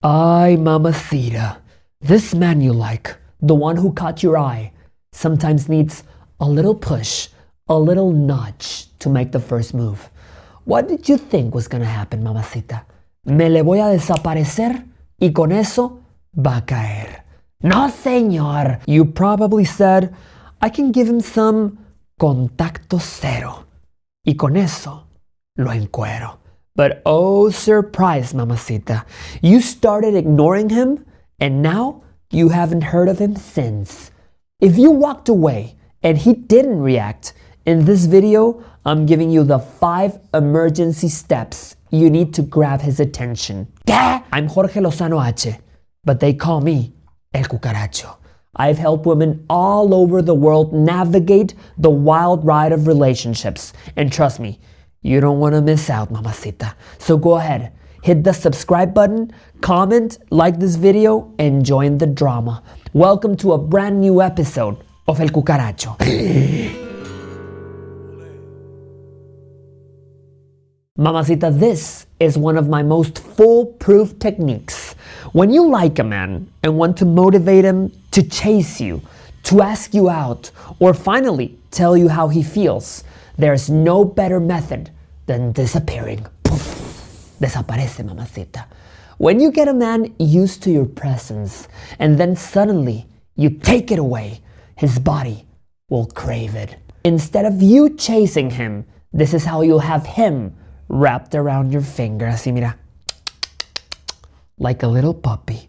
Ay, mamacita, this man you like, the one who caught your eye, sometimes needs a little push, a little nudge to make the first move. What did you think was gonna happen, mamacita? Me le voy a desaparecer y con eso va a caer. No, señor. You probably said, I can give him some contacto cero. Y con eso lo encuero. But oh, surprise, mamacita. You started ignoring him, and now you haven't heard of him since. If you walked away and he didn't react, in this video, I'm giving you the 5 emergency steps you need to grab his attention. ¿Qué? I'm Jorge Lozano H, but they call me El Cucaracho. I've helped women all over the world navigate the wild ride of relationships. And trust me, you don't want to miss out, mamacita. So go ahead, hit the subscribe button, comment, like this video, and join the drama. Welcome to a brand new episode of El Cucaracho. Mamacita, this is one of my most foolproof techniques. When you like a man and want to motivate him to chase you, to ask you out, or finally tell you how he feels, there's no better method than disappearing. Poof, desaparece, mamacita. When you get a man used to your presence and then suddenly you take it away, his body will crave it. Instead of you chasing him, this is how you'll have him wrapped around your finger, así mira, like a little puppy.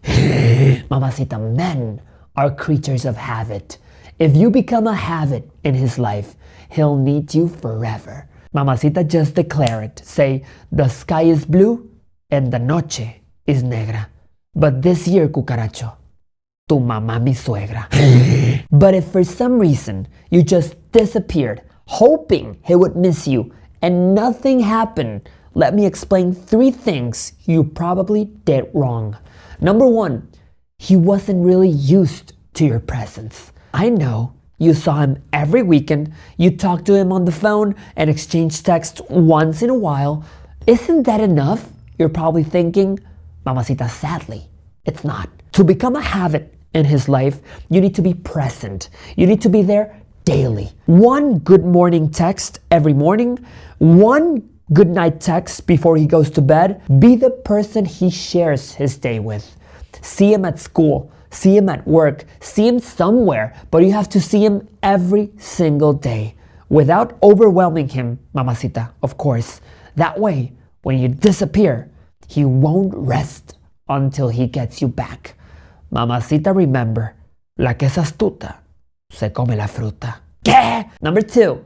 Mamacita, men are creatures of habit. If you become a habit in his life, he'll need you forever. Mamacita, just declare it. Say, the sky is blue and the noche is negra. But this year, Cucaracho, tu mamá mi suegra. But if for some reason you just disappeared, hoping he would miss you, and nothing happened, let me explain 3 things you probably did wrong. Number 1, he wasn't really used to your presence. I know you saw him every weekend, you talked to him on the phone and exchanged texts once in a while. Isn't that enough? You're probably thinking, mamacita, sadly, it's not. To become a habit in his life, you need to be present. You need to be there daily. 1 good morning text every morning, 1 good night text before he goes to bed. Be the person he shares his day with. See him at school, see him at work, see him somewhere, but you have to see him every single day without overwhelming him, mamacita, of course. That way, when you disappear, he won't rest until he gets you back. Mamacita, remember, la que es astuta se come la fruta. ¿Qué? Number 2,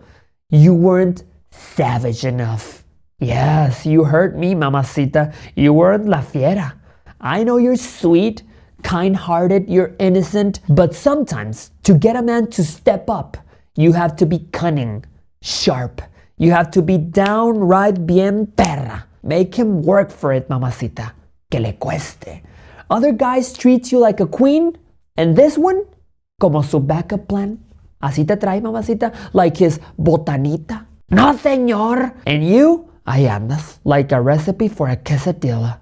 you weren't savage enough. Yes, you heard me, mamacita. You weren't la fiera. I know you're sweet, kind-hearted, you're innocent, but sometimes to get a man to step up, you have to be cunning, sharp. You have to be downright bien perra. Make him work for it, mamacita. Que le cueste. Other guys treat you like a queen, and this one, como su backup plan. Así te trae, mamacita, like his botanita. No, señor. And you, ahí andas, like a recipe for a quesadilla.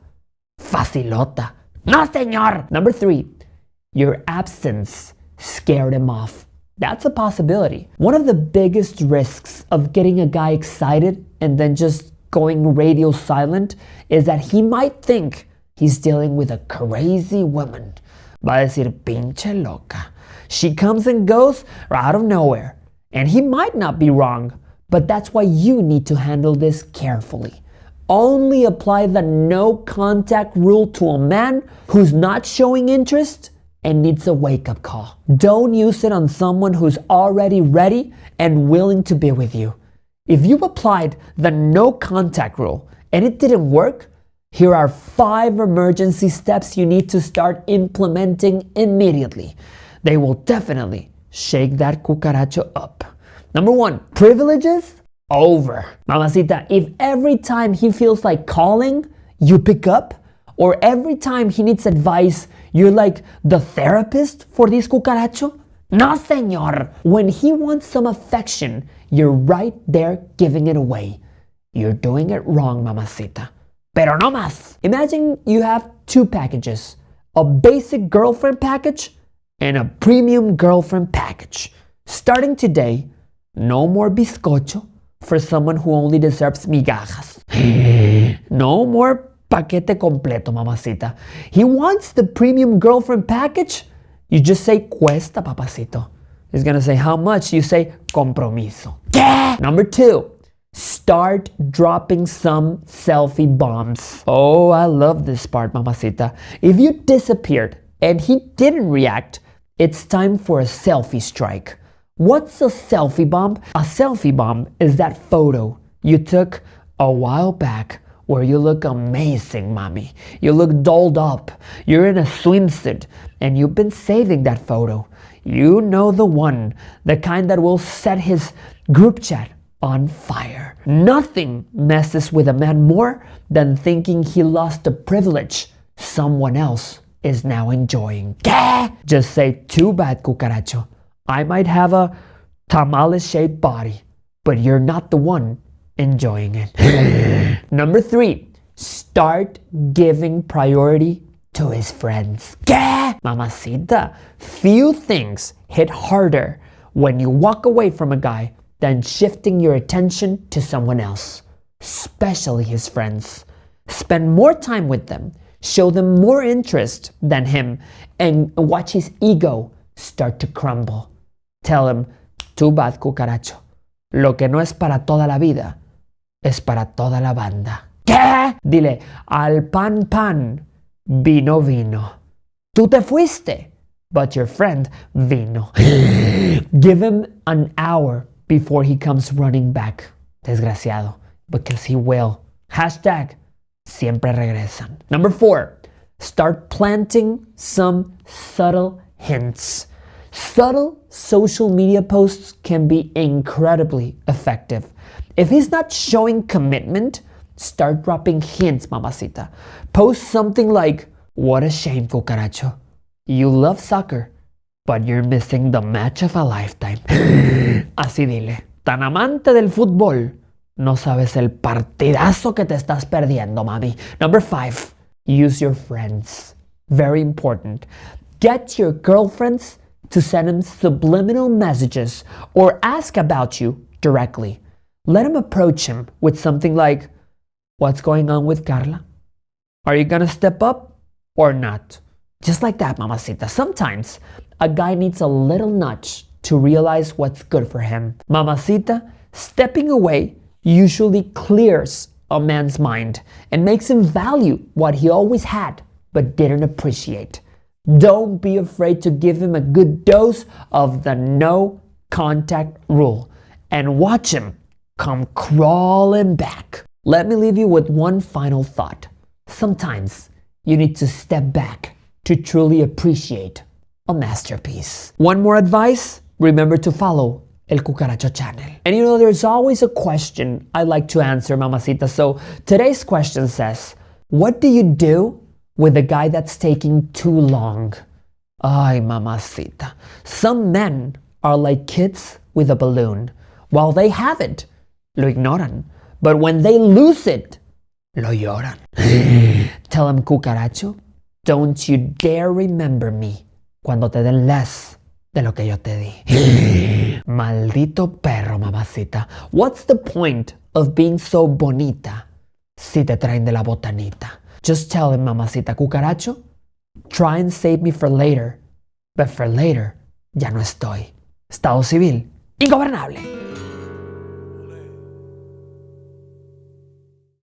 Facilota. No, señor. Number 3, your absence scared him off. That's a possibility. One of the biggest risks of getting a guy excited and then just going radio silent is that he might think he's dealing with a crazy woman. Va a decir, pinche loca. She comes and goes out of nowhere. And he might not be wrong, but that's why you need to handle this carefully. Only apply the no contact rule to a man who's not showing interest and needs a wake-up call. Don't use it on someone who's already ready and willing to be with you. If you've applied the no contact rule and it didn't work, here are 5 emergency steps you need to start implementing immediately. They will definitely shake that cucaracho up. Number 1, privileges over. Mamacita, if every time he feels like calling, you pick up, or every time he needs advice, you're like the therapist for this cucaracho? No, señor. When he wants some affection, you're right there giving it away. You're doing it wrong, mamacita. pero no más. Imagine you have two packages, a basic girlfriend package and a premium girlfriend package. Starting today, no more bizcocho for someone who only deserves migajas. No more paquete completo, mamacita. He wants the premium girlfriend package. You just say cuesta, papacito. He's gonna say how much. You say compromiso. Number 2, start dropping some selfie bombs. Oh, I love this part, mamacita. If you disappeared and he didn't react, it's time for a selfie strike. What's a selfie bomb? A selfie bomb is that photo you took a while back where you look amazing, mommy. You look dolled up. You're in a swimsuit and you've been saving that photo. You know the one, the kind that will set his group chat on fire. Nothing messes with a man more than thinking he lost a privilege someone else is now enjoying. Just say, too bad, Cucaracho. I might have a tamale-shaped body, but you're not the one enjoying it. Number 3, start giving priority to his friends. Mamacita, few things hit harder when you walk away from a guy than shifting your attention to someone else, especially his friends. Spend more time with them, show them more interest than him, and watch his ego start to crumble. Tell him, too bad, Cucaracho. Lo que no es para toda la vida, es para toda la banda. ¿Qué? Dile, al pan pan, vino vino. Tú te fuiste, but your friend vino. Give him an hour before he comes running back. Desgraciado, because he will. Hashtag, siempre regresan. Number 4, start planting some subtle hints. Subtle social media posts can be incredibly effective. If he's not showing commitment, start dropping hints, mamacita. Post something like, what a shame, Cucaracho. You love soccer, but you're missing the match of a lifetime. Así dile, tan amante del fútbol, no sabes el partidazo que te estás perdiendo, mami. Number 5, use your friends. Very important. Get your girlfriends to send him subliminal messages or ask about you directly. Let him approach him with something like, what's going on with Carla? Are you gonna step up or not? Just like that, mamacita. Sometimes a guy needs a little nudge to realize what's good for him. Mamacita, stepping away usually clears a man's mind and makes him value what he always had but didn't appreciate. Don't be afraid to give him a good dose of the no contact rule and watch him come crawling back. Let me leave you with one final thought. Sometimes you need to step back to truly appreciate a masterpiece. One more advice, remember to follow El Cucaracho channel. And you know, there's always a question I like to answer, mamacita. So today's question says, what do you do with a guy that's taking too long? Ay, mamacita. Some men are like kids with a balloon. While they have it, lo ignoran. But when they lose it, lo lloran. Tell him, Cucaracho, don't you dare remember me cuando te den less de lo que yo te di. Maldito perro, mamacita. What's the point of being so bonita si te traen de la botanita? Just tell him, mamacita, Cucaracho, try and save me for later, but for later ya no estoy. Estado civil, ingobernable.